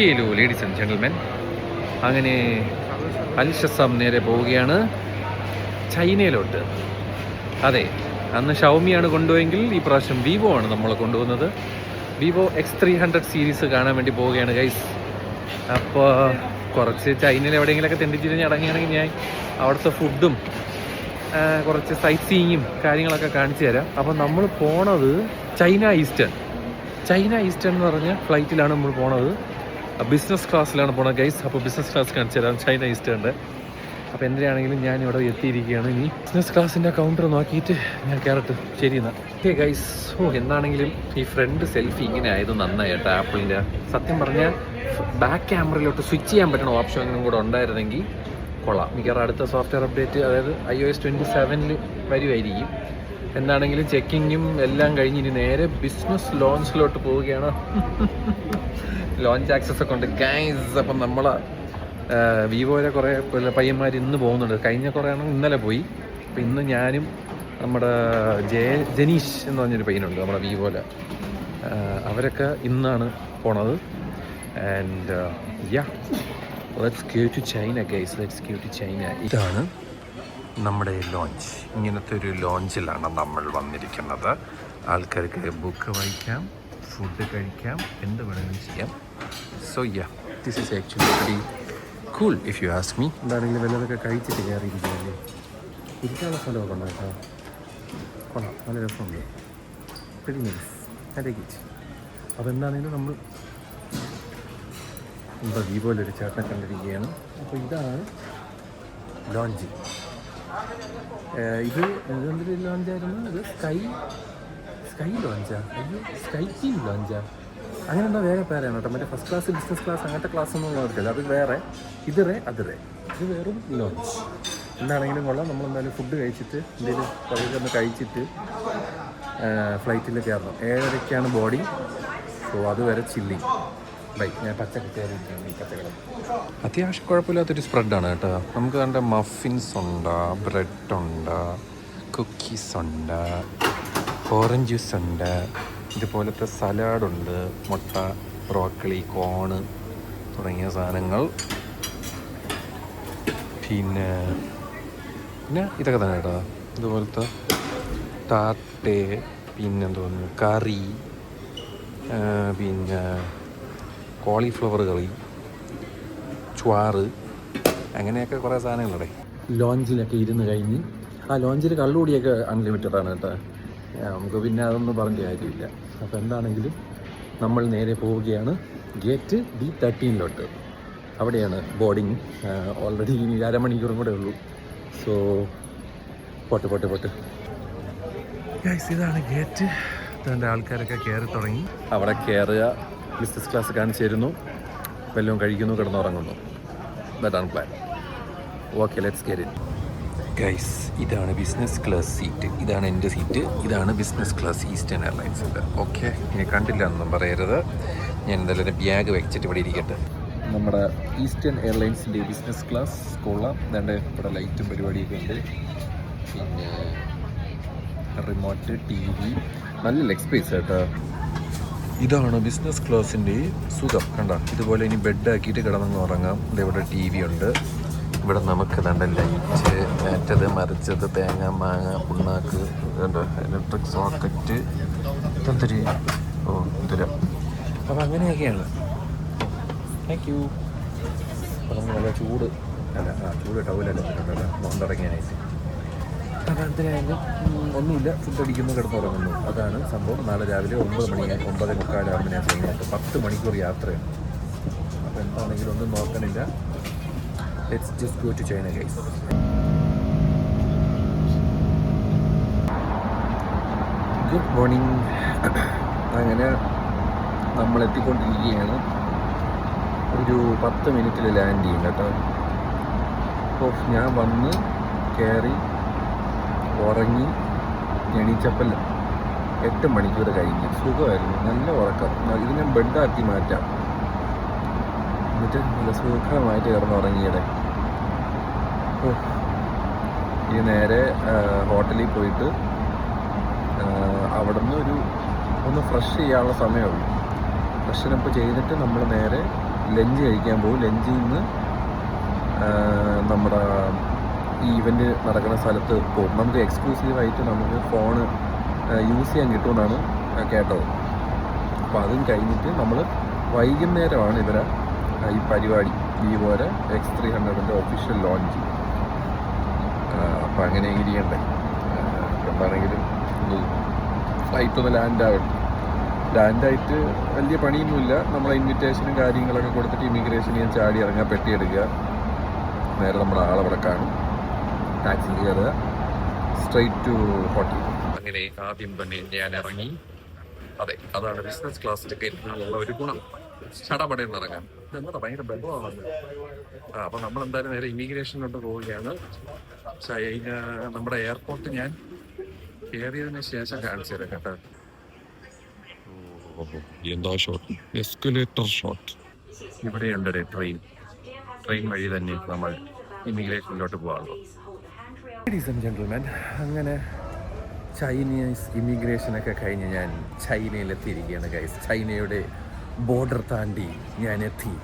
Hello ladies and gentlemen, അങ്ങനെ അൽഷസാം നേരെ പോവുകയാണ് ചൈനയിലോട്ട്. അതെ, അന്ന് ഷൗമിയാണ് കൊണ്ടുപോയെങ്കിൽ ഈ പ്രാവശ്യം വിവോ ആണ് നമ്മളെ കൊണ്ടുപോകുന്നത്. വിവോ X300 സീരീസ് കാണാൻ വേണ്ടി പോവുകയാണ് ഗൈസ്. അപ്പോൾ കുറച്ച് ചൈനയിൽ എവിടെയെങ്കിലുമൊക്കെ തെണ്ടിച്ചിരിഞ്ഞ് അടങ്ങിയാണെങ്കിൽ ഞാൻ അവിടുത്തെ ഫുഡും കുറച്ച് സൈറ്റ് സീയിങ്ങും കാര്യങ്ങളൊക്കെ കാണിച്ചു തരാം. അപ്പോൾ നമ്മൾ പോണത് ചൈന ഈസ്റ്റേൺ എന്ന് പറഞ്ഞ ഫ്ലൈറ്റിലാണ് നമ്മൾ പോണത്. ബിസിനസ് ക്ലാസ്സിലാണ് പോണത് ഗൈസ്. അപ്പോൾ ബിസിനസ് ക്ലാസ് കാണിച്ചു തരാം ചൈന ഈസ്റ്റേണിൻ്റെ. അപ്പോൾ എന്തിനാണെങ്കിലും ഞാൻ ഇവിടെ എത്തിയിരിക്കുകയാണ്. ഇനി ബിസിനസ് ക്ലാസ്സിൻ്റെ കൗണ്ടർ നോക്കിയിട്ട് ഞാൻ കയറട്ടെ. ശരി എന്നാൽ ഓക്കെ ഗൈസ്. എന്താണെങ്കിലും ഈ ഫ്രണ്ട് സെൽഫി ഇങ്ങനെ ആയത് നന്നായി കേട്ടോ ആപ്പിളിൻ്റെ. സത്യം പറഞ്ഞാൽ ബാക്ക് ക്യാമറയിലോട്ട് സ്വിച്ച് ചെയ്യാൻ പറ്റുന്ന ഓപ്ഷനും കൂടെ ഉണ്ടായിരുന്നെങ്കിൽ കൊള്ളാം. മിക്കവാറും അടുത്ത സോഫ്റ്റ്വെയർ അപ്ഡേറ്റ്, അതായത് iOS 27 വരുമായിരിക്കും. എന്താണെങ്കിലും ചെക്കിങ്ങും എല്ലാം കഴിഞ്ഞ് ഇനി നേരെ ബിസിനസ് ലോഞ്ചിലോട്ട് പോവുകയാണ്. ലോഞ്ച് ആക്സസ് ഒക്കെ ഉണ്ട് ഗൈസ്. അപ്പം നമ്മൾ വിവോയിലെ കുറേ പയ്യന്മാർ ഇന്ന് പോകുന്നുണ്ട്. കഴിഞ്ഞ കുറേ ആണെങ്കിൽ ഇന്നലെ പോയി. അപ്പം ഇന്ന് ഞാനും നമ്മുടെ ജനീഷ് എന്ന് പറഞ്ഞൊരു പയ്യനുണ്ട് നമ്മുടെ വിവോയിലെ. അവരൊക്കെ ഇന്നാണ് പോണത്. And let's go to China guys, let's go to China. ഇതാണ് നമ്മുടെ ലോഞ്ച്. ഇങ്ങനത്തെ ഒരു ലോഞ്ചിലാണ് നമ്മൾ വന്നിരിക്കുന്നത്. ആൾക്കാർക്ക് ബുക്ക് വായിക്കാം, ഫുഡ് കഴിക്കാം, എന്ത് വേണമെങ്കിലും ചെയ്യാം. So this is actually very cool if you ask me. എന്താണെങ്കിലും വല്ലതൊക്കെ കഴിച്ചിട്ട് കയറിയിരിക്കുകയല്ലേ. ഇരിക്കാനുള്ള സ്ഥലമൊക്കെ ഉണ്ട് കേട്ടോ. കൊള്ളാം, നല്ല രസമുണ്ട്. Very nice. അപ്പോൾ എന്താണെങ്കിലും നമ്മൾ ഇപ്പോൾ വിവോയിലൊരു ചേട്ടനെ കണ്ടിരിക്കുകയാണ്. അപ്പോൾ ഇതാണ് ലോഞ്ച്. ഇത് എന്തൊരു ലോഞ്ചായിരുന്നു? ഇത് സ്കൈ ലോഞ്ചാ? അയ്യോ, സ്കൈ ടീം ലോഞ്ചാ? അങ്ങനെ എന്താ വേറെ പേരാണ് കേട്ടോ. മറ്റേ ഫസ്റ്റ് ക്ലാസ്, ബിസിനസ് ക്ലാസ്, അങ്ങനത്തെ ക്ലാസ് ഒന്നും നോക്കില്ല. അത് വേറെ, ഇത് വെറും ലോഞ്ച്. എന്താണെങ്കിലും കൊള്ളാം. നമ്മളെന്തായാലും ഫുഡ് കഴിച്ചിട്ട് എന്തെങ്കിലും കുറച്ചൊന്ന് കഴിച്ചിട്ട് ഫ്ലൈറ്റിൽ കയറണം. 7:30 ബോർഡിങ്. സോ അതുവരെ ചില്ലിങ്. ഞാൻ പച്ചക്കറി കയറിയിരിക്കുകയാണ്. ഈ പച്ചക്കറി അത്യാവശ്യം കുഴപ്പമില്ലാത്തൊരു സ്പ്രെഡാണ് കേട്ടോ. നമുക്ക് കണ്ട മഫിൻസ് ഉണ്ട്, ബ്രെഡ് ഉണ്ട്, കുക്കീസ് ഉണ്ട്, ഓറഞ്ച് ജ്യൂസ് ഉണ്ട്, ഇതുപോലത്തെ സലാഡുണ്ട്, മുട്ട, ബ്രോക്കലി, കോണ് തുടങ്ങിയ സാധനങ്ങൾ. പിന്നെ ഇതൊക്കെ തന്നെ കേട്ടോ. ഇതുപോലത്തെ ടാർട്ട്, പിന്നെന്തോന്നു കറി, പിന്നെ കോളിഫ്ലവർ കറി, ചുവാറ്, അങ്ങനെയൊക്കെ കുറേ സാധനങ്ങളവിടെ. ലോഞ്ചിലൊക്കെ ഇരുന്ന് കഴിഞ്ഞ് ആ ലോഞ്ചിൽ കള്ളുകൂടിയൊക്കെ അൺലിമിറ്റഡാണ് കേട്ടോ. നമുക്ക് പിന്നെ അതൊന്നും പറഞ്ഞ കാര്യമില്ല. അപ്പോൾ എന്താണെങ്കിലും നമ്മൾ നേരെ പോവുകയാണ് ഗേറ്റ് D13 അവിടെയാണ് ബോർഡിങ്. ഓൾറെഡി ഇനി 1/2 മണിക്കൂറും കൂടെ ഉള്ളൂ. സോ പോട്ട് ഗൈസ്, ഇതാണ് ഗേറ്റ്. ഇതിൻ്റെ ആൾക്കാരൊക്കെ കയറി തുടങ്ങി. അവിടെ കയറുക, ബിസിനസ് ക്ലാസ് കാണിച്ചു തരുന്നു, വല്ലതും കഴിക്കുന്നു, കിടന്നുറങ്ങുന്നു. ദാറ്റാണ് plan. Okay, let's get in guys. ഇതാണ് ബിസിനസ് ക്ലാസ് സീറ്റ്. ഇതാണ് എൻ്റെ സീറ്റ്. ഇതാണ് ബിസിനസ് ക്ലാസ് ഈസ്റ്റേൺ എയർലൈൻസിൻ്റെ. ഓക്കെ, ഇനി കണ്ടില്ല എന്നൊന്നും പറയരുത്. ഞാൻ എന്തായാലും എൻ്റെ ബാഗ് വെച്ചിട്ട് ഇവിടെ ഇരിക്കട്ടെ. നമ്മുടെ ഈസ്റ്റേൺ എയർലൈൻസിൻ്റെ ബിസിനസ് ക്ലാസ് കൊള്ളാം. ഇതാണ്ട് ഇവിടെ ലൈറ്റും പരിപാടിയൊക്കെ ഉണ്ട്. പിന്നെ റിമോട്ട്, TV, നല്ല ലെഗ് സ്പേസ് കേട്ടോ. ഇതാണ് ബിസിനസ് ക്ലാസിൻ്റെ സുഖം. കണ്ട, ഇതുപോലെ ഇനി ബെഡാക്കിയിട്ട് കിടന്നങ്ങ് ഉറങ്ങാം. ഇവിടെ TV ഉണ്ട്. ഇവിടെ നമുക്ക് കണ്ട ലൈറ്റ്, മറ്റത് മറിച്ചത്, തേങ്ങ, മാങ്ങ, പുണ്ണാക്ക്, ഇലക്ട്രിക് സോക്കറ്റ്, എന്തൊരു ദുരം. അപ്പം അങ്ങനെയൊക്കെയാണ്. Thank you. അപ്പം നല്ല ചൂട് ടൗലല്ല തുടങ്ങിയാനായിട്ട്. അപ്പം എന്തിനായാലും ഒന്നുമില്ല, ഫുഡ് അടിക്കുന്നു, കിടന്നുറങ്ങുന്നു. അതാണ് സംഭവം. നാളെ രാവിലെ 9 മണിയായി, 9:45 ആകുമ്പോൾ ഞാൻ ചെയ്യുന്നത്. 10 മണിക്കൂർ യാത്രയാണ്. അപ്പോൾ എന്താണെങ്കിലും ഒന്നും നോക്കണില്ല. Let's just go to China guys. Good morning. അങ്ങനെ നമ്മൾ എത്തിക്കൊണ്ടിരിക്കുകയാണ്. ഒരു 10 മിനിറ്റിൽ ലാൻഡ് ചെയ്യും കേട്ടോ. അപ്പോൾ ഞാൻ വന്ന് കയറി ഉറങ്ങി എണീച്ചപ്പോൾ 8 മണിക്കൂർ കഴിഞ്ഞ്. സുഖമായിരുന്നു, നല്ല ഉറക്കം. ഇതിനെ ബെഡാക്കി മാറ്റാം. എന്നിട്ട് നല്ല സുഖമായിട്ട് കിടന്നുറങ്ങിയുടെ. ഈ നേരെ ഹോട്ടലിൽ പോയിട്ട് അവിടെ നിന്ന് ഒന്ന് ഫ്രഷ് ചെയ്യാനുള്ള സമയമുള്ളൂ. ഫ്രഷനപ്പ് ചെയ്തിട്ട് നമ്മൾ നേരെ ലഞ്ച് കഴിക്കാൻ പോകും. ലഞ്ചിൽ നിന്ന് നമ്മുടെ ഈ ഇവൻ്റ് നടക്കുന്ന സ്ഥലത്ത് പോകും. നമുക്ക് എക്സ്ക്ലൂസീവായിട്ട് നമുക്ക് ഫോണ് യൂസ് ചെയ്യാൻ കിട്ടുമെന്നാണ് കേട്ടത്. അപ്പോൾ അതും കഴിഞ്ഞിട്ട് നമ്മൾ വൈകുന്നേരമാണ് ഇവരെ ഈ പരിപാടി, വിവോയുടെ X300 ഒഫീഷ്യൽ ലോഞ്ച്. അപ്പോൾ അങ്ങനെ ഇരിക്കണ്ടേ, എന്താണെങ്കിലും ഫ്ലൈറ്റ് ഒന്ന് ലാൻഡായിട്ട് വലിയ പണിയൊന്നുമില്ല. നമ്മളെ ഇൻവിറ്റേഷനും കാര്യങ്ങളൊക്കെ കൊടുത്തിട്ട് ഇമിഗ്രേഷൻ ചെയ്യാൻ ചാടി ഇറങ്ങുക, പെട്ടിയെടുക്കുക, നേരെ നമ്മുടെ ആളവിടെ കാണും, ടാക്സി കയറുക, സ്ട്രെയിറ്റ് ടു ഹോട്ടൽ. അങ്ങനെ ആദ്യം തന്നെ ഞാൻ ഇറങ്ങി. അതെ, അതാണ് ബിസിനസ് ക്ലാസ്സിലൊക്കെ ഇരുന്നുള്ള ഒരു ഗുണം. ചടപടയിൽ ഇറങ്ങാൻ എന്താ ഭയങ്കര ബന്ധമാണ്. അപ്പം നമ്മളെന്തായാലും നേരെ ഇമിഗ്രേഷനിലോട്ട് പോവുകയാണ്. നമ്മുടെ എയർപോർട്ട് ഞാൻ കയറിയതിന് ശേഷം കാണിച്ചു തരാം കേട്ടോ. എന്താ ഷോട്ട്, എസ്കലേറ്റർ ഷോട്ട്. ഇവിടെയുണ്ട് ട്രെയിൻ വഴി തന്നെ നമ്മൾ ഇമിഗ്രേഷനിലോട്ട് പോകാറുള്ളൂ. ലേഡീസ് ആൻഡ് ജെന്റിൽമാൻ, അങ്ങനെ ചൈനീസ് ഇമിഗ്രേഷനൊക്കെ കഴിഞ്ഞ് ഞാൻ ചൈനയിലെത്തിയിരിക്കുകയാണ് ഗൈസ്. ചൈനയുടെ ബോർഡർ താണ്ടി ഞാൻ എത്തി.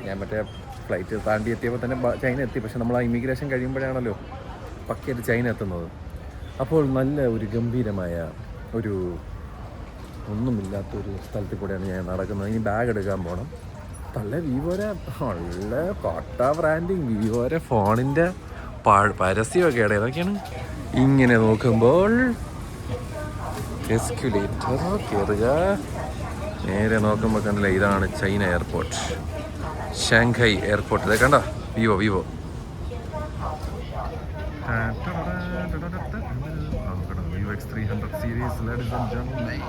ഞാൻ മറ്റേ ഫ്ലൈറ്റ് താണ്ടി എത്തിയപ്പോൾ തന്നെ ചൈന എത്തി. പക്ഷെ നമ്മൾ ആ ഇമിഗ്രേഷൻ കഴിയുമ്പോഴാണല്ലോ പക്കയായിട്ട് ചൈന എത്തുന്നത്. അപ്പോൾ നല്ല ഒരു ഗംഭീരമായ ഒരു ഒന്നുമില്ലാത്തൊരു സ്ഥലത്തിൽ കൂടെയാണ് ഞാൻ നടക്കുന്നത്. ഇനി ബാഗ് എടുക്കാൻ പോകണം. തള്ള വിവോരെ നല്ല കൊട്ട ബ്രാൻഡിങ്, വിവോരെ ഫോണിൻ്റെ പരസ്യമൊക്കെ ഇട ഏതൊക്കെയാണ്. ഇങ്ങനെ നോക്കുമ്പോൾ എസ്കുലേറ്റർ കയറുക, നേരെ നോക്കുമ്പോൾ കണ്ടില്ല, ഇതാണ് ചൈന എയർപോർട്ട്, ഷാങ്ഹായ് എയർപോർട്ട്. ഇതൊക്കെ കണ്ടോ, Vivo Vivo X300 series. Ladies and gentlemen,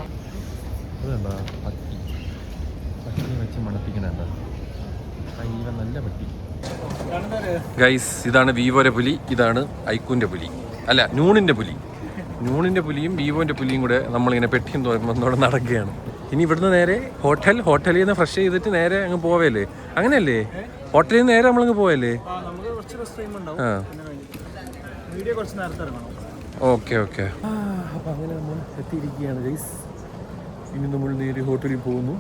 അതെന്താ പട്ടി വെച്ച് മണപ്പിക്കണേണ്ട ഇവൻ നല്ല പട്ടി. ഗൈസ്, ഇതാണ് വിവോയുടെ പുലി, ഇതാണ് ഐക്കൂൻ്റെ പുലി, അല്ല നൂണിൻ്റെ പുലിയും വിവോൻ്റെ പുലിയും കൂടെ നമ്മളിങ്ങനെ പെട്ടിയും തോന്നുന്നതോടെ നടക്കുകയാണ്. ഇനി ഇവിടുന്ന് നേരെ ഹോട്ടലിൽ നിന്ന് ഫ്രഷ് ചെയ്തിട്ട് നേരെ അങ്ങ് പോവല്ലേ? അങ്ങനെയല്ലേ, ഹോട്ടലിൽ നിന്ന് നേരെ നമ്മളങ്ങ് പോവല്ലേ? ആ, ഓക്കെ. അപ്പം അങ്ങനെ നമ്മൾ എത്തിയിരിക്കുകയാണ് ഗൈസ്. ഇനി നമ്മൾ നേരെ ഹോട്ടലിൽ പോകുന്നു.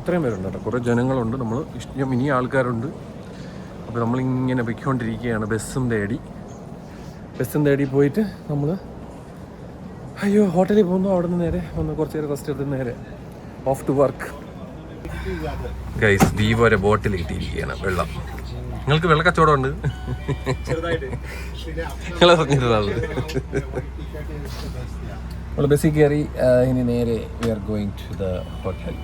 ഇത്രയും പേരുണ്ട് കേട്ടോ, കുറേ ജനങ്ങളുണ്ട്, നമ്മൾ ഇഷ്ടം ഇനി ആൾക്കാരുണ്ട്. അപ്പോൾ നമ്മളിങ്ങനെ പൊയ്ക്കൊണ്ടിരിക്കുകയാണ് ബസ്സും തേടി പോയിട്ട് നമ്മൾ ഹോട്ടലിൽ പോകുന്നു. അവിടെ നിന്ന് നേരെ കുറച്ച് നേരം റെസ്റ്റ് എടുത്ത് നേരെ ഓഫ് ടു വർക്ക്. ഗൈസ്, വിവോയുടെ ബോട്ടിൽ കിട്ടിയിരിക്കുകയാണ് വെള്ളം. നിങ്ങൾക്ക് വെള്ളക്കച്ചവടം ഉണ്ട്, നമ്മൾ ബസ്സിൽ കയറി. ഇനി നേരെ we are going to the hotel.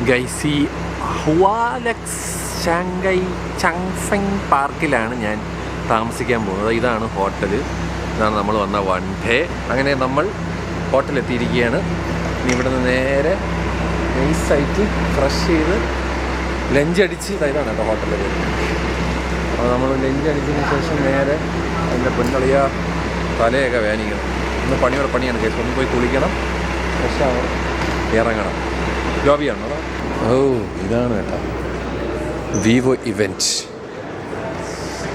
ഗൈസി ഹുവാലക്സ് ഷാങ്ഹായ് ചങ്ഫെങ് പാർക്കിലാണ് ഞാൻ താമസിക്കാൻ പോകുന്നത്. ഇതാണ് ഹോട്ടൽ, ഇതാണ് നമ്മൾ വന്ന 1 ഡേ. അങ്ങനെ നമ്മൾ ഹോട്ടലെത്തിയിരിക്കുകയാണ്. ഇനി ഇവിടെ നിന്ന് നേരെ നൈസായിട്ട് ഫ്രഷ് ചെയ്ത് ലഞ്ചടിച്ച്, ഇതാണ് കേട്ടോ ഹോട്ടലിൽ. അപ്പോൾ നമ്മൾ ലഞ്ചടിച്ചതിന് ശേഷം നേരെ എൻ്റെ പൊന്നളിയ തലയൊക്കെ വേനിക്കണം. ഇന്ന് പണിയാണ് കേസ്. ഒന്ന് പോയി കുളിക്കണം, ഫ്രഷ് ആവണം, ഇറങ്ങണം. ലോബിയാണോ? ഓ, ഇതാണ് കേട്ടോ വിവോ ഇവൻറ്റ്.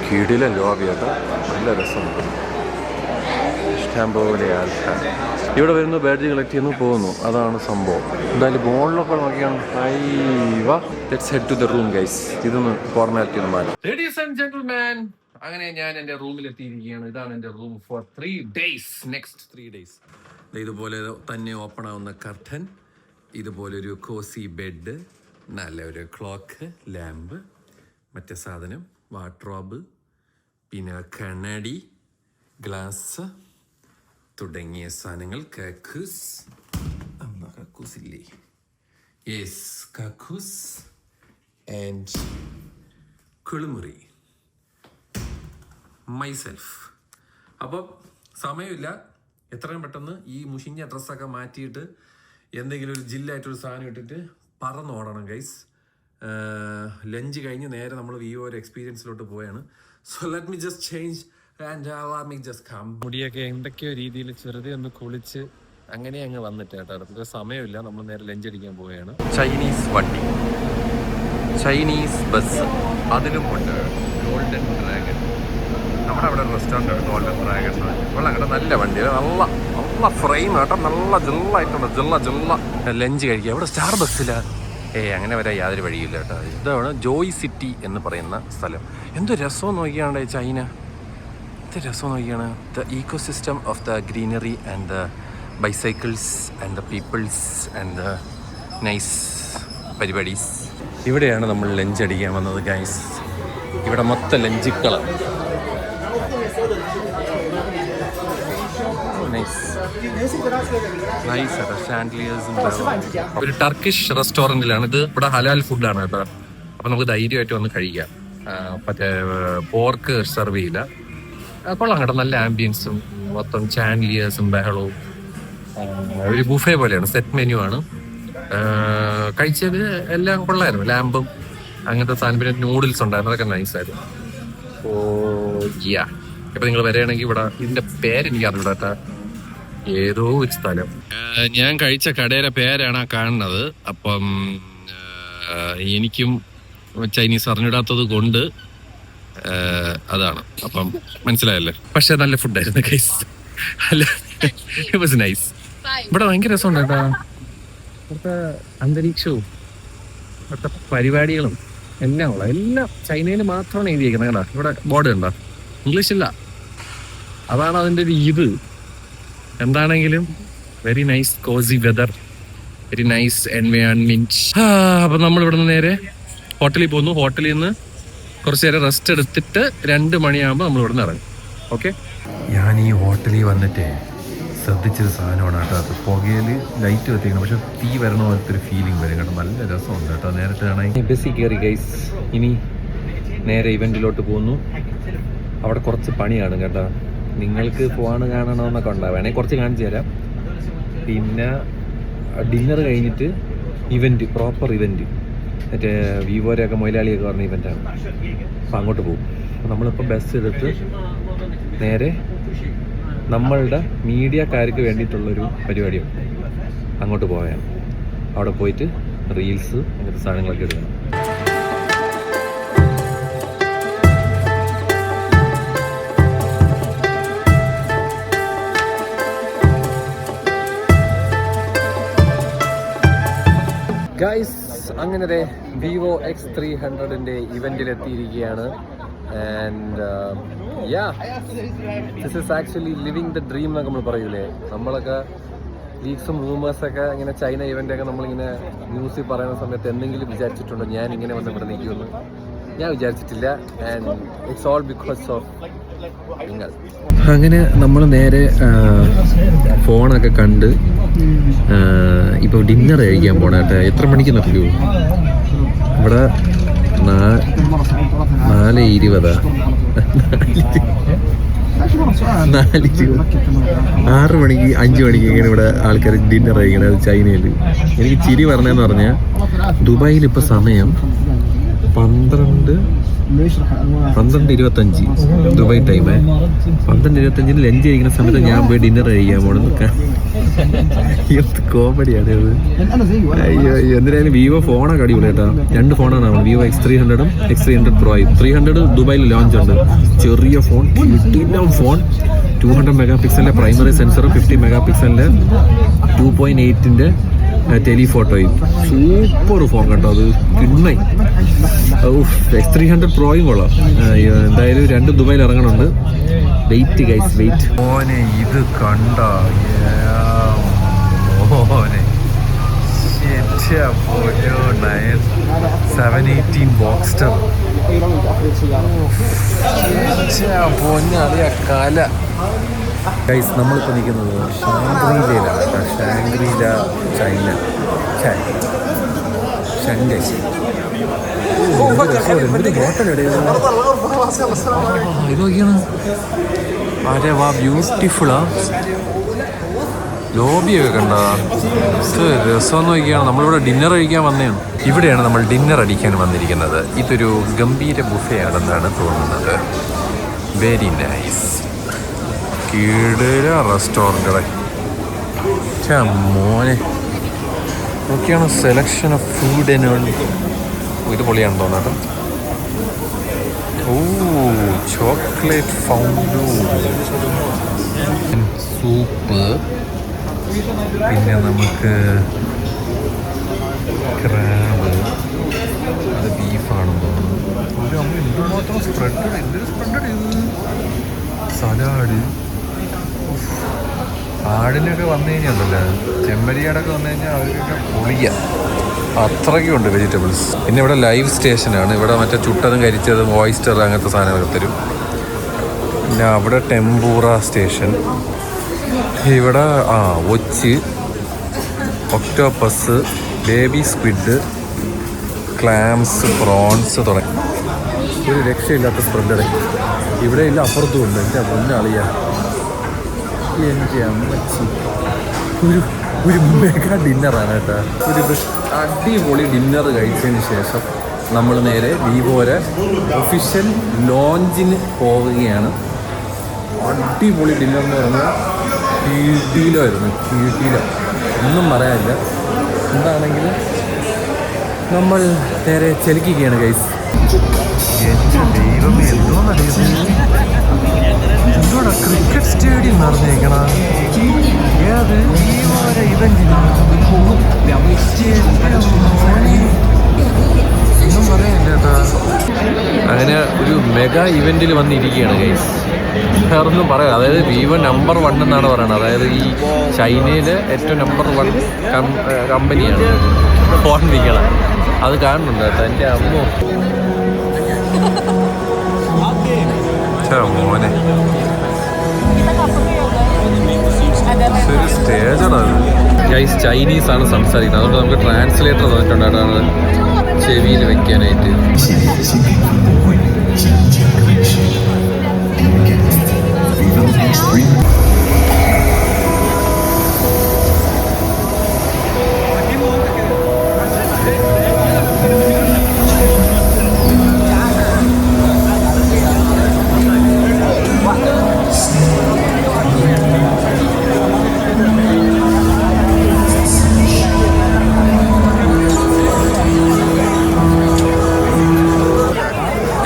കിടിലൻ ലോബി കേട്ടോ, നല്ല രസമുണ്ട്, ഇഷ്ടംപോലെ ആൾക്കാർ ഇവിടെ വരുന്നു, ബാഡ്ജ് കളക്ട് ചെയ്യുന്നു, പോകുന്നു. അതാണ് സംഭവം. എന്തായാലും ഗോളിലൊക്കെ നോക്കിയാണ്. Let's head to the room guys. ഇതൊന്ന് ഫോർമാലിറ്റി ഒന്ന് മാറ്റി. ലേഡീസ് ആൻഡ് ജെന്റിൽമാൻ, അങ്ങനെ ഞാൻ എൻ്റെ റൂമിലെത്തിയിരിക്കുകയാണ്. ഇതാണ് എൻ്റെ room for 3 days. Next 3 days. ഇതുപോലെ തന്നെ ഓപ്പൺ ആവുന്ന കർട്ടൻ, ഇതുപോലൊരു കോസി ബെഡ്, നല്ലൊരു ക്ലോക്ക്, ലാമ്പ്, മറ്റേ സാധനം വാർഡ്രോബ്, പിന്നെ കണ്ണാടി, ഗ്ലാസ് തുടങ്ങിയ സാധനങ്ങൾ. കക്കൂസില്ലേ? യെസ്, കക്കൂസ് ആൻഡ് കുളിമുറി, മൈസെൽഫ്. അപ്പം സമയമില്ല, എത്രയും പെട്ടെന്ന് ഈ മുഷിഞ്ഞ ഡ്രസ്സൊക്കെ മാറ്റിയിട്ട് എന്തെങ്കിലും ഒരു ജില്ലായിട്ടൊരു സാധനം ഇട്ടിട്ട് പറന്നോടണം ഗൈസ്. ലഞ്ച് കഴിഞ്ഞ് നേരെ നമ്മൾ വിവോ ഒരു എക്സ്പീരിയൻസിലോട്ട് പോയാണ്. So let me just change and let me just come. മുടിയൊക്കെ എന്തൊക്കെയോ രീതിയിൽ ചെറുതെ ഒന്ന് കുളിച്ച് അങ്ങനെ അങ്ങ് വന്നിട്ട് കേട്ടോ. അടുത്ത സമയമില്ല, നമ്മൾ നേരെ ലഞ്ച് അടിക്കാൻ പോവുകയാണ്. ചൈനീസ് വണ്ടി, ചൈനീസ് ബസ്, അതിലും ഉണ്ട് ഗോൾഡൻ ഡ്രാഗൺ. നമ്മുടെ അവിടെ ഒരു റെസ്റ്റോറൻ്റ് ആണ് ഗോൾഡൻ ഡ്രാഗൺ. വെള്ളം കേട്ടോ, നല്ല വണ്ടി, നല്ല നല്ല ഫ്രെയിം കേട്ടോ, നല്ല ജില്ലായിട്ടുണ്ട്, ജില്ല. ലഞ്ച് കഴിക്കുക ഇവിടെ സ്റ്റാർ ബസ്സില്ല. അങ്ങനെ വരാൻ യാതൊരു വഴിയില്ല കേട്ടോ. ഇതാണ് ജോയ് സിറ്റി എന്ന് പറയുന്ന സ്ഥലം. എന്ത് രസം നോക്കിയാണ് ചൈന, എന്ത് രസം നോക്കിയാണ്. The ecosystem of the greenery and the bicycles and the peoples and the nice പരിപാടീസ്. ഇവിടെയാണ് നമ്മൾ ലഞ്ച് അടിക്കാൻ വന്നത് ഗൈസ്. ഇവിടെ മൊത്തം ലഞ്ചുക്കളാണ്. ഒരു ടർക്കിഷ് റെസ്റ്റോറൻറ്റിലാണ് ഇത്. ഇവിടെ ഹലാൽ ഫുഡാണ് കേട്ടോ. അപ്പം നമുക്ക് ധൈര്യമായിട്ട് വന്ന് കഴിക്കാം. മറ്റേ പോർക്ക് സെർവ് ചെയ്യില്ല. കൊള്ളാം കേട്ടോ, നല്ല ആംബിയൻസും മൊത്തം ചാൻലിയേഴ്സും ബഹളവും. ഒരു ബുഫേ പോലെയാണ്, സെറ്റ് മെനു ആണ്. കഴിച്ചത് എല്ലാം കൊള്ളായിരുന്നു. ലാമ്പും അങ്ങനത്തെ സാധനം, പിന്നെ നൂഡിൽസ് ഉണ്ടായിരുന്നു, അതൊക്കെ നൈസായിരുന്നു. ഓ യാ, ഇപ്പം നിങ്ങൾ വരികയാണെങ്കിൽ ഇവിടെ ഇതിൻ്റെ പേരെനിക്ക് അറിഞ്ഞൂടാ, ഏതോ ഒരു സ്ഥലം. ഞാൻ കഴിച്ച കടയുടെ പേരാണ് ആ കാണുന്നത്. അപ്പം എനിക്കും ചൈനീസ് അറിഞ്ഞിടാത്തത് കൊണ്ട് അതാണ്. അപ്പം മനസ്സിലായല്ലേ. പക്ഷെ നല്ല ഫുഡായിരുന്നു ഗൈസ്. അല്ല, ഇറ്റ് വാസ് നൈസ്. ഇവിടെ ഭയങ്കര രസമുണ്ട് കേട്ടോ. ഇവിടുത്തെ അന്തരീക്ഷവും ഇവിടുത്തെ പരിപാടികളും എല്ലാം ഉള്ള എല്ലാം ചൈനയിൽ മാത്രമാണ് എഴുതിയിരിക്കുന്നത് കേട്ടോ. ഇവിടെ ബോർഡ് ഉണ്ടോ, ഇംഗ്ലീഷില്ല. അതാണ് അതിൻ്റെ ഒരു ഇത്. എന്താണെങ്കിലും very nice cosy weather, very nice environment. അപ്പം നമ്മൾ ഇവിടെ നിന്ന് നേരെ ഹോട്ടലിൽ പോന്നു. ഹോട്ടലിൽ നിന്ന് കുറച്ച് നേരം റെസ്റ്റ് എടുത്തിട്ട് 2 മണിയാകുമ്പോൾ നമ്മൾ ഇവിടെ നിന്ന് ഇറങ്ങും. ഓക്കെ. ഞാൻ ഈ ഹോട്ടലിൽ വന്നിട്ട് ശ്രദ്ധിച്ചൊരു സാധനമാണ് കേട്ടോ. അത് പുകയിൽ ലൈറ്റ് കത്തിക്കണം, പക്ഷെ തീ വരണ പോലത്തെ ഒരു ഫീലിംഗ് വരും കേട്ടോ. നല്ല രസമുണ്ട് കേട്ടോ നേരത്തെ കാണാൻ. ബസ്സിൽ കയറി ഗൈസ്. ഇനി നേരെ ഇവൻറ്റിലോട്ട് പോകുന്നു. അവിടെ കുറച്ച് പണിയാണ് കേട്ടോ. നിങ്ങൾക്ക് പോവാണ് കാണണമെന്നൊക്കെ ഉണ്ടാവും, വേണമെങ്കിൽ കുറച്ച് കാണിച്ചു തരാം. പിന്നെ ഡിന്നർ കഴിഞ്ഞിട്ട് ഇവൻറ്റ്, പ്രോപ്പർ ഇവൻറ്റ്, മറ്റേ വിവോരെയൊക്കെ മൊയിലാളിയൊക്കെ പറഞ്ഞ ഇവൻ്റാണ്. അപ്പോൾ അങ്ങോട്ട് പോകും. അപ്പോൾ നമ്മളിപ്പോൾ ബസ് എടുത്ത് നേരെ നമ്മളുടെ മീഡിയക്കാർക്ക് വേണ്ടിയിട്ടുള്ളൊരു പരിപാടിയാണ്, അങ്ങോട്ട് പോവുകയാണ്. അവിടെ പോയിട്ട് റീൽസ് അങ്ങനത്തെ സാധനങ്ങളൊക്കെ എടുക്കണം. ഗൈസ്, അങ്ങനെ വിവോ X300ൻ്റെ ഇവൻറ്റിലെത്തിയിരിക്കുകയാണ്. And yeah, this is actually living the dream എന്നൊക്കെ നമ്മൾ പറയൂലേ. നമ്മളൊക്കെ ലീക്സും റൂമേഴ്സൊക്കെ ഇങ്ങനെ ചൈന ഇവൻ്റൊക്കെ നമ്മളിങ്ങനെ ന്യൂസിൽ പറയുന്ന സമയത്ത് എന്തെങ്കിലും വിചാരിച്ചിട്ടുണ്ടോ ഞാൻ ഇങ്ങനെ വന്ന് ഇവിടെ നിൽക്കുമെന്ന്? ഞാൻ വിചാരിച്ചിട്ടില്ല. And it's all because of നിങ്ങൾ. അങ്ങനെ നമ്മൾ നേരെ ഫോണൊക്കെ കണ്ട് ഇപ്പോൾ ഡിന്നർ കഴിക്കാൻ പോണ കേട്ടോ. എത്ര മണിക്ക് നിർത്തിയോ? ഇവിടെ 4:20, 6 മണിക്ക് 5 മണിക്ക് ഇങ്ങനെ ഇവിടെ ആൾക്കാർ ഡിന്നർ കഴിക്കണത് ചൈനയിൽ. എനിക്ക് ചിരി പറഞ്ഞതെന്ന് പറഞ്ഞാൽ ദുബായിൽ ഇപ്പോൾ സമയം 12:25 ദുബായ് ടൈമേ. 12:25 ലഞ്ച് കഴിക്കുന്ന സമയത്ത് ഞാൻ പോയി ഡിന്നർ കഴിക്കാൻ പോകണം. എന്ത് കോമഡിയാണ് അത്. അയ്യോ അയ്യോ. എന്തായാലും വിവോ ഫോണൊക്കെ അടിപൊളി കേട്ടോ. 2 ഫോണാണ് അവൻ, വിവോ X300ഉം X300 Proയും. 300 ദുബായിൽ ലോഞ്ച് ഉണ്ട്. ചെറിയ ഫോൺ, കിട്ടില്ല ഫോൺ. 200 മെഗാപിക്സലിൻ്റെ പ്രൈമറി സെൻസറും 50 മെഗാപിക്സലിൻ്റെ 2.8ൻ്റെ ടെലിഫോട്ടോയും. സൂപ്പർ ഫോൺ കേട്ടോ, അത് കിണ്ണായി. X300 Proയും കൊള്ളാം. എന്തായാലും 2 ദുബായിൽ ഇറങ്ങണുണ്ട്. Wait guys, wait. മോനെ ഇത് കണ്ട മോനെ, 718 ബോക്സ്റ്റർ പൊന്നറിയ കാല. ഗൈസ്, നമ്മളിപ്പോൾ നിൽക്കുന്നത് ഷാങ്ക്രീലയിലാണ് കേട്ടോ. ഷാങ്ക്രീല ചൈന, ഷാങ്കായ്. ഇത് നോക്കിയാണ്. അരെ വാ, ബ്യൂട്ടിഫുള്ളാ. ലോബിയൊക്കെ കണ്ട രസം നോക്കിയാണ്. നമ്മളിവിടെ ഡിന്നർ കഴിക്കാൻ വന്നതാണ്. ഇവിടെയാണ് നമ്മൾ ഡിന്നർ അടിക്കാൻ വന്നിരിക്കുന്നത്. ഇതൊരു ഗംഭീര ബുഫേ ആണെന്നാണ് തോന്നുന്നത്. Very nice. കീടര റെസ്റ്റോറൻറ്റുകളെ മോനെ നോക്കിയാണ്. സെലക്ഷൻ ഓഫ് ഫുഡ് ഇത് പൊളിയാണ് തോന്നാട്ടോ. ഓ ചോക്ലേറ്റ് ഫൗണ്ടു, സൂപ്പ്, പിന്നെ നമുക്ക് ക്രാബ്, അത് ബീഫാണെന്ന് തോന്നുന്നു. ഒരു നമ്മൾ എന്തുമാത്രം സ്പ്രെഡ്, എന്തൊരു സ്പ്രെഡ് ചെയ്ത്. സലാഡ്, ആടിനൊക്കെ വന്നു കഴിഞ്ഞാൽ ചെമ്മരിയാടൊക്കെ വന്നു കഴിഞ്ഞാൽ അവർക്കൊക്കെ പൊളിയ അത്രയ്ക്കും ഉണ്ട് വെജിറ്റബിൾസ്. പിന്നെ ഇവിടെ ലൈവ് സ്റ്റേഷനാണ്. ഇവിടെ മറ്റേ ചുട്ടതും കരിച്ചതും ഓയിസ്റ്റർ അങ്ങനത്തെ സാധനങ്ങളൊക്കെ തരും. പിന്നെ അവിടെ ടെമ്പൂറ സ്റ്റേഷൻ. ഇവിടെ ഒച്ച്, octopus, baby squid, clams, prawns തുടങ്ങി ഒരു രക്ഷയില്ലാത്ത സ്പ്രെഡ്. ഇവിടെ ഇല്ല, അപ്പുറത്തും ഉണ്ട്. എൻ്റെ മുന്നാളിയാ, എൻ്റെ അമ്മച്ചി. ഒരു മെഗാ ഡിന്നറാണ് കേട്ടോ. ഒരു അടിപൊളി ഡിന്നർ കഴിച്ചതിന് ശേഷം നമ്മൾ നേരെ വിവോയുടെ ഒഫീഷ്യൽ ലോഞ്ചിന് പോവുകയാണ്. അടിപൊളി ഡിന്നർ എന്ന് പറഞ്ഞാൽ കീട്ടിയിലായിരുന്നു. ഒന്നും പറയാനില്ല. എന്താണെങ്കിലും നമ്മൾ നേരെ ചെലുക്കുകയാണ് ഗൈസ്. എൻ്റെ ദൈവമേ, എന്തോടാ ക്രിക്കറ്റ് സ്റ്റേഡിയം നടന്നേക്കണ. ഏത് ഇവന്റിനാണ് ഒന്നും പറയാനില്ല കേട്ടാ. അങ്ങനെ ഒരു മെഗാ ഇവന്റിൽ വന്നിരിക്കുകയാണ് ഗൈസ്. വേറൊന്നും പറയാം. അതായത് വിവോ നമ്പർ 1 എന്നാണ് പറയുന്നത്. അതായത് ഈ ചൈനയിലെ ഏറ്റവും നമ്പർ 1 കമ്പനിയാണ് ഫോൺ വിൽക്കണം. അത് കാണുന്നുണ്ട് കേട്ടോ. എൻ്റെ അമ്മ മോനെ സ്റ്റേജാണ് ഗൈസ്. ചൈനീസ് ആണ് സംസാരിക്കുന്നത്. അതുകൊണ്ട് നമുക്ക് ട്രാൻസ്ലേറ്റർ തന്നിട്ടുണ്ടാണ് ചെവിയിൽ വെക്കാനായിട്ട്.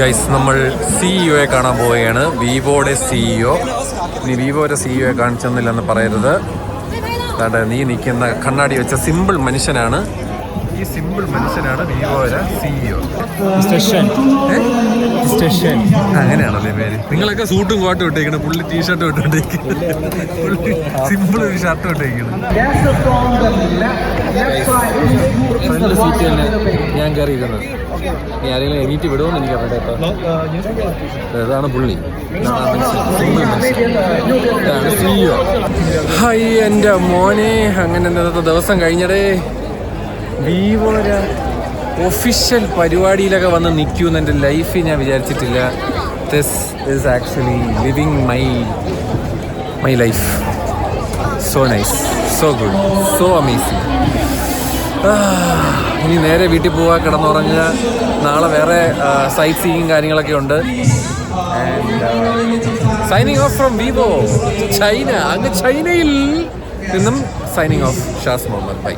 ഗൈസ്, നമ്മൾ സിഇഒയെ കാണാൻ പോവുകയാണ്. വിവോയുടെ സിഇഒ. നീ വിവോയുടെ സിഇഒയെ കാണിച്ചെന്നില്ലെന്ന് പറയരുത്. അതാണ്ട് നീ നിൽക്കുന്ന കണ്ണാടി വെച്ച സിമ്പിൾ മനുഷ്യനാണ്. ഈ സിമ്പിൾ മനുഷ്യനാണ് വിവോയുടെ സിഇഒ. അങ്ങനെയാണല്ലേ പേര്? നിങ്ങളൊക്കെ സൂട്ടും കോട്ടും ഇട്ടേക്കണം, പുള്ളി ടീഷർട്ടും ഇട്ടോണ്ടിരിക്കണം, പുള്ളി സിമ്പിൾ ഒരു ഷർട്ടും ഇട്ടേക്കണം. ഫ്രണ്ട് സീറ്റ് തന്നെ ഞാൻ കയറിയിരുന്നത്. നീ ആരെങ്കിലും എണീറ്റ് വിടുമെന്ന് എനിക്ക് അറിയട്ടെ. അതാണ് പുള്ളി. ഹായ് എൻ്റെ മോനെ. അങ്ങനെ ഇന്നത്തെ ദിവസം കഴിഞ്ഞടേ. വിവോയുടെ ഒഫീഷ്യൽ പരിപാടിയിലൊക്കെ വന്ന് നിൽക്കുമെന്ന് എൻ്റെ ലൈഫിൽ ഞാൻ വിചാരിച്ചിട്ടില്ല. This is actually living my life. So nice, so good, so amazing. ഇനി നേരെ വീട്ടിൽ പോവാ, കിടന്നുറങ്ങുക. നാളെ വേറെ സൈറ്റ് സീയിങ് കാര്യങ്ങളൊക്കെ ഉണ്ട്. And signing off from Vivo China. അങ്ങ് ചൈനയിൽ നിന്നും signing off Shaz Muhammad. By.